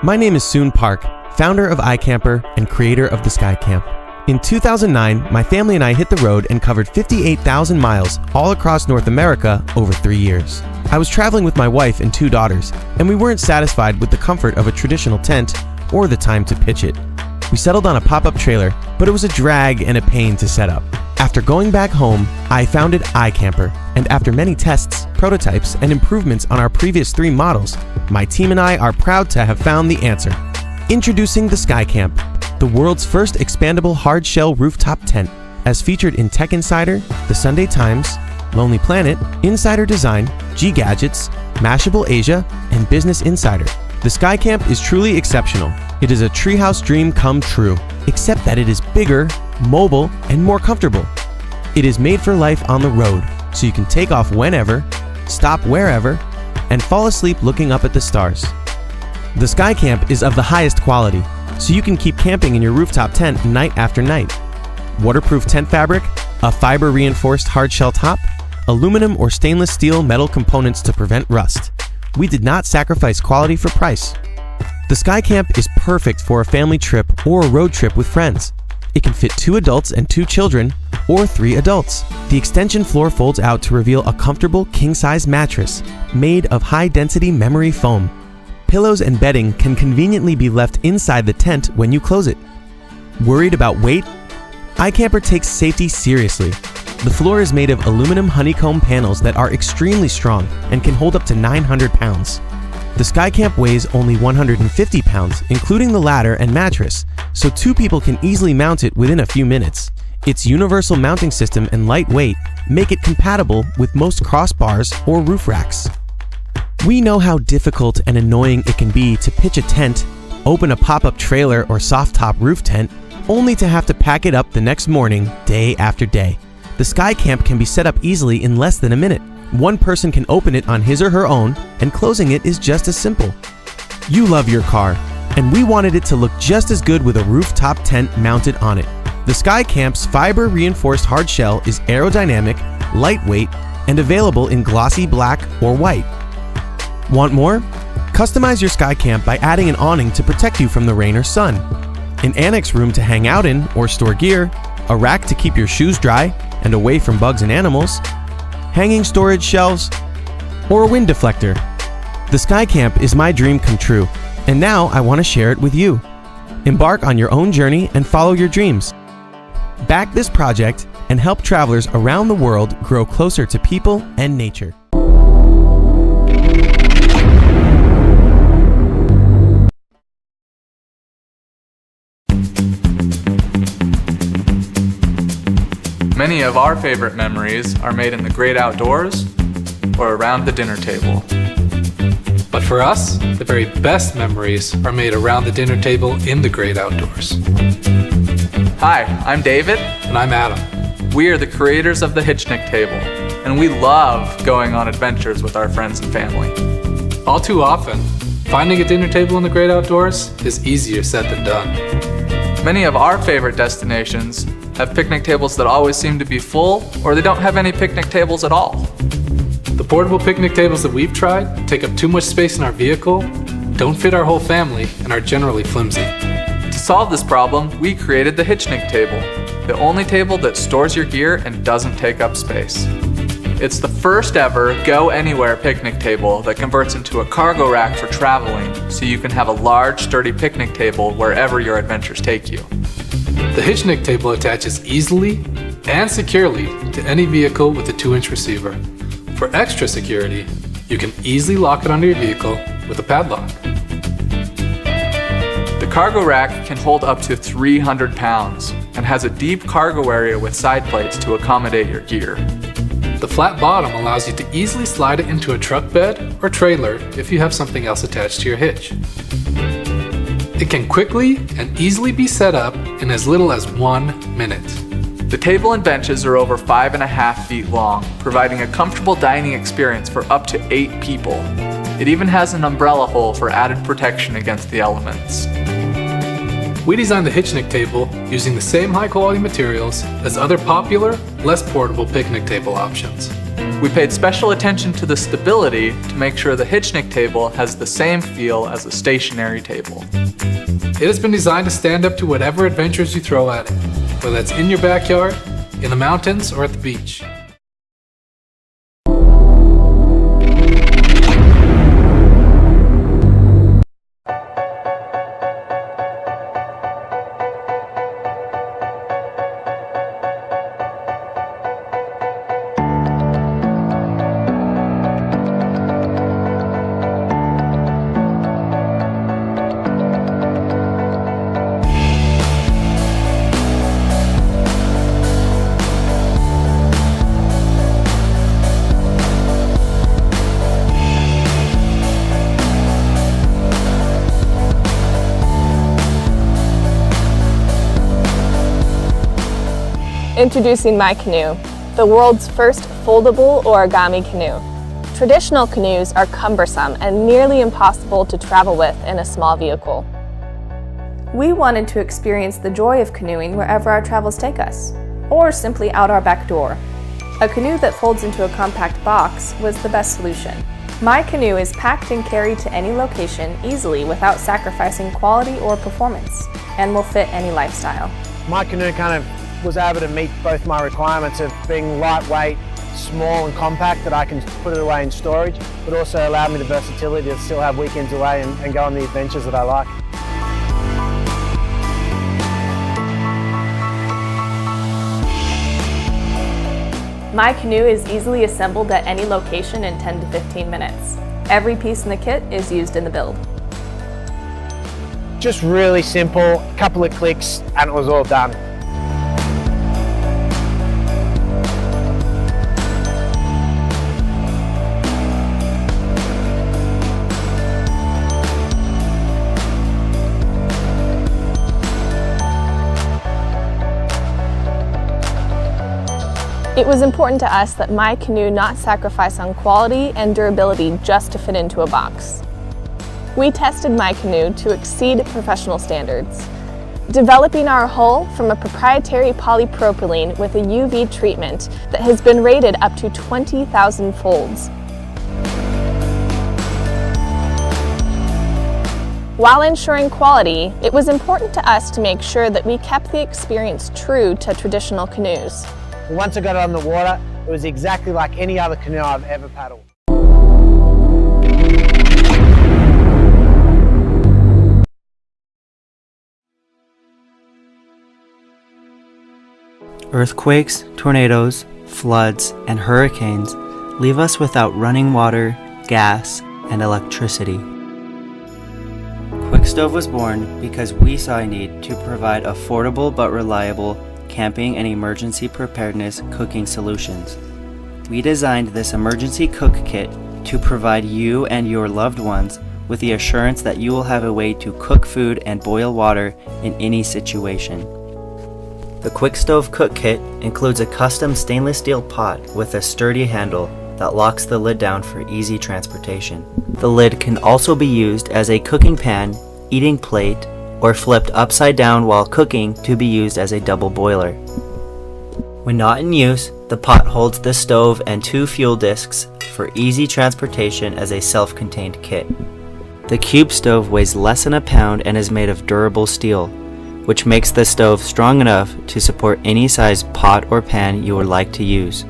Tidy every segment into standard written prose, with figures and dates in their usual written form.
My name is Soon Park, founder of iCamper and creator of the Skycamp. In 2009, my family and I hit the road and covered 58,000 miles all across North America over 3 years. I was traveling with my wife and 2 daughters, and we weren't satisfied with the comfort of a traditional tent or the time to pitch it. We settled on a pop-up trailer, but it was a drag and a pain to set up. After going back home, I founded iCamper, and after many tests, prototypes, and improvements on our previous 3 models, my team and I are proud to have found the answer. Introducing the Skycamp, the world's first expandable hard-shell rooftop tent, as featured in Tech Insider, The Sunday Times, Lonely Planet, Insider Design, Gadgets, Mashable Asia, and Business Insider. The Skycamp is truly exceptional. It is a treehouse dream come true, except that it is bigger, mobile, and more comfortable. It is made for life on the road, so you can take off whenever, stop wherever, and fall asleep looking up at the stars. The Skycamp is of the highest quality, so you can keep camping in your rooftop tent night after night. Waterproof tent fabric, a fiber-reinforced hardshell top, aluminum or stainless steel metal components to prevent rust. We did not sacrifice quality for price. The Skycamp is perfect for a family trip or a road trip with friends. It can fit 2 adults and 2 children, or 3 adults. The extension floor folds out to reveal a comfortable king-size mattress made of high-density memory foam. Pillows and bedding can conveniently be left inside the tent when you close it. Worried about weight? iCamper takes safety seriously. The floor is made of aluminum honeycomb panels that are extremely strong and can hold up to 900 pounds. The Skycamp weighs only 150 pounds, including the ladder and mattress, so 2 people can easily mount it within a few minutes. Its universal mounting system and light weight make it compatible with most crossbars or roof racks. We know how difficult and annoying it can be to pitch a tent, open a pop-up trailer or soft-top roof tent, only to have to pack it up the next morning, day after day. The Skycamp can be set up easily in less than a minute. One person can open it on his or her own, and closing it is just as simple. You love your car, and we wanted it to look just as good with a rooftop tent mounted on it. The Skycamp's fiber-reinforced hardshell is aerodynamic, lightweight, and available in glossy black or white. Want more? Customize your Skycamp by adding an awning to protect you from the rain or sun, an annex room to hang out in or store gear, a rack to keep your shoes dry and away from bugs and animals, hanging storage shelves, or a wind deflector. The Skycamp is my dream come true, and now I want to share it with you. Embark on your own journey and follow your dreams. Back this project and help travelers around the world grow closer to people and nature. Many of our favorite memories are made in the great outdoors or around the dinner table. But for us, the very best memories are made around the dinner table in the great outdoors. Hi, I'm David. And I'm Adam. We are the creators of the Hitchnic Table, and we love going on adventures with our friends and family. All too often, finding a dinner table in the great outdoors is easier said than done. Many of our favorite destinations have picnic tables that always seem to be full, or they don't have any picnic tables at all. The portable picnic tables that we've tried take up too much space in our vehicle, don't fit our whole family, and are generally flimsy. To solve this problem, we created the Hitchnic Table, the only table that stores your gear and doesn't take up space. It's the first ever go anywhere picnic table that converts into a cargo rack for traveling, so you can have a large, sturdy picnic table wherever your adventures take you. The Hitchnic Table attaches easily and securely to any vehicle with a 2-inch receiver. For extra security, you can easily lock it onto your vehicle with a padlock. The cargo rack can hold up to 300 pounds and has a deep cargo area with side plates to accommodate your gear. The flat bottom allows you to easily slide it into a truck bed or trailer if you have something else attached to your hitch. It can quickly and easily be set up in as little as 1 minute. The table and benches are over 5.5 feet long, providing a comfortable dining experience for up to 8 people. It even has an umbrella hole for added protection against the elements. We designed the Hitchnic Table using the same high-quality materials as other popular, less portable picnic table options. We paid special attention to the stability to make sure the Hitchnic table has the same feel as a stationary table. It has been designed to stand up to whatever adventures you throw at it, whether it's in your backyard, in the mountains, or at the beach. Introducing MyCanoe, the world's first foldable origami canoe. Traditional canoes are cumbersome and nearly impossible to travel with in a small vehicle. We wanted to experience the joy of canoeing wherever our travels take us, or simply out our back door. A canoe that folds into a compact box was the best solution. MyCanoe is packed and carried to any location easily without sacrificing quality or performance, and will fit any lifestyle. MyCanoe kind of was able to meet both my requirements of being lightweight, small and compact, that I can put it away in storage, but also allowed me the versatility to still have weekends away and go on the adventures that I like. MyCanoe is easily assembled at any location in 10 to 15 minutes. Every piece in the kit is used in the build. Just really simple, a couple of clicks and it was all done. It was important to us that MyCanoe not sacrifice on quality and durability just to fit into a box. We tested MyCanoe to exceed professional standards, developing our hull from a proprietary polypropylene with a UV treatment that has been rated up to 20,000 folds. While ensuring quality, it was important to us to make sure that we kept the experience true to traditional canoes. Once I got it on the water, it was exactly like any other canoe I've ever paddled. Earthquakes, tornadoes, floods, and hurricanes leave us without running water, gas, and electricity. QuickStove was born because we saw a need to provide affordable but reliable camping and emergency preparedness cooking solutions. We designed this emergency cook kit to provide you and your loved ones with the assurance that you will have a way to cook food and boil water in any situation. The QuickStove Cook Kit includes a custom stainless steel pot with a sturdy handle that locks the lid down for easy transportation. The lid can also be used as a cooking pan, eating plate, or flipped upside down while cooking to be used as a double boiler. When not in use, the pot holds the stove and 2 fuel discs for easy transportation as a self-contained kit. The Qube stove weighs less than a pound and is made of durable steel, which makes the stove strong enough to support any size pot or pan you would like to use.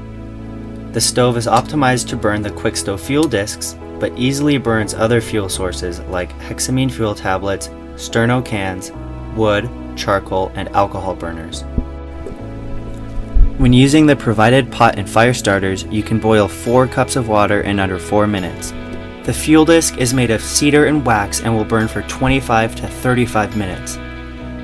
The stove is optimized to burn the QuickStove fuel discs, but easily burns other fuel sources like hexamine fuel tablets, sterno cans, wood, charcoal, and alcohol burners. When using the provided pot and fire starters, you can boil 4 cups of water in under 4 minutes. The fuel disc is made of cedar and wax and will burn for 25 to 35 minutes.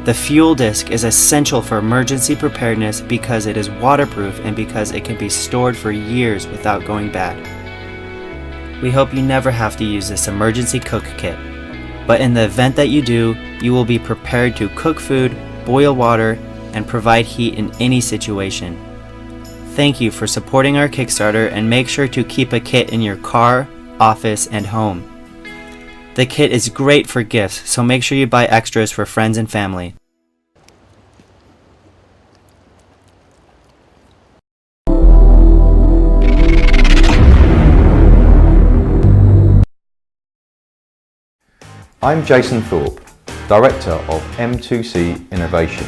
The fuel disc is essential for emergency preparedness because it is waterproof and because it can be stored for years without going bad. We hope you never have to use this emergency cook kit, but in the event that you do, you will be prepared to cook food, boil water, and provide heat in any situation. Thank you for supporting our Kickstarter, and make sure to keep a kit in your car, office, and home. The kit is great for gifts, so make sure you buy extras for friends and family. I'm Jason Thorpe, Director of M2C Innovation.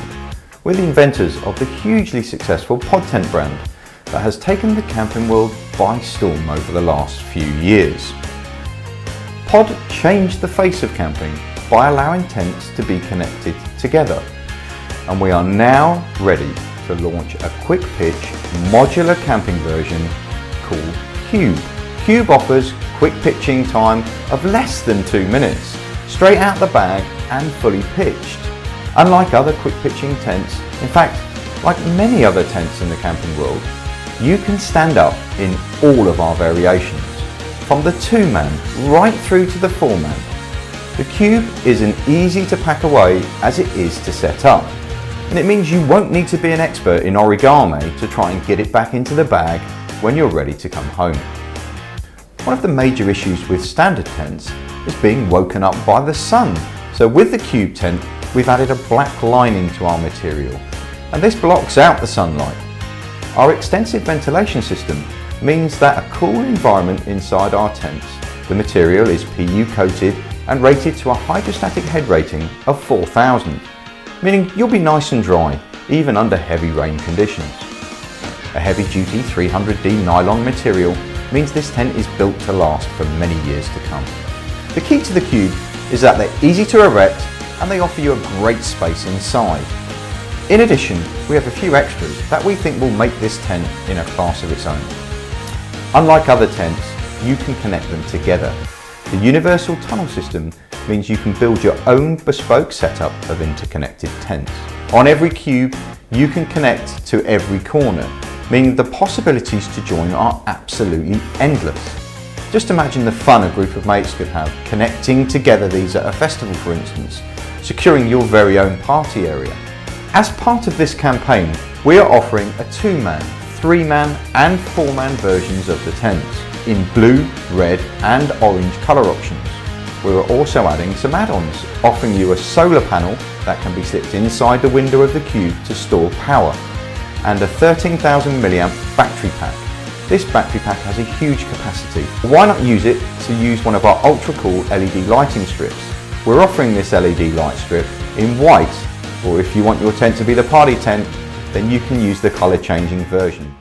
We're the inventors of the hugely successful Pod Tent brand that has taken the camping world by storm over the last few years. Pod changed the face of camping by allowing tents to be connected together, and we are now ready to launch a quick pitch modular camping version called Qube. Qube offers quick pitching time of less than 2 minutes, straight out the bag and fully pitched. Unlike other quick pitching tents, in fact, like many other tents in the camping world, you can stand up in all of our variations, from the 2-man right through to the 4-man. The Qube is as easy to pack away as it is to set up, and it means you won't need to be an expert in origami to try and get it back into the bag when you're ready to come home. One of the major issues with standard tents is being woken up by the sun. So with the Qube tent, we've added a black lining to our material, and this blocks out the sunlight. Our extensive ventilation system means that a cool environment inside our tents. The material is PU coated and rated to a hydrostatic head rating of 4,000, meaning you'll be nice and dry, even under heavy rain conditions. A heavy-duty 300D nylon material means this tent is built to last for many years to come. The key to the Qube is that they're easy to erect and they offer you a great space inside. In addition, we have a few extras that we think will make this tent in a class of its own. Unlike other tents, you can connect them together. The universal tunnel system means you can build your own bespoke setup of interconnected tents. On every Qube, you can connect to every corner, meaning the possibilities to join are absolutely endless. Just imagine the fun a group of mates could have connecting together these at a festival, for instance, securing your very own party area. As part of this campaign, we are offering a 2-man, 3-man and 4-man versions of the tents in blue, red and orange colour options. We are also adding some add-ons, offering you a solar panel that can be slipped inside the window of the Qube to store power, and a 13,000 mAh battery pack. This battery pack has a huge capacity. Why not use it to use one of our ultra cool LED lighting strips? We're offering this LED light strip in white, or if you want your tent to be the party tent, then you can use the colour changing version.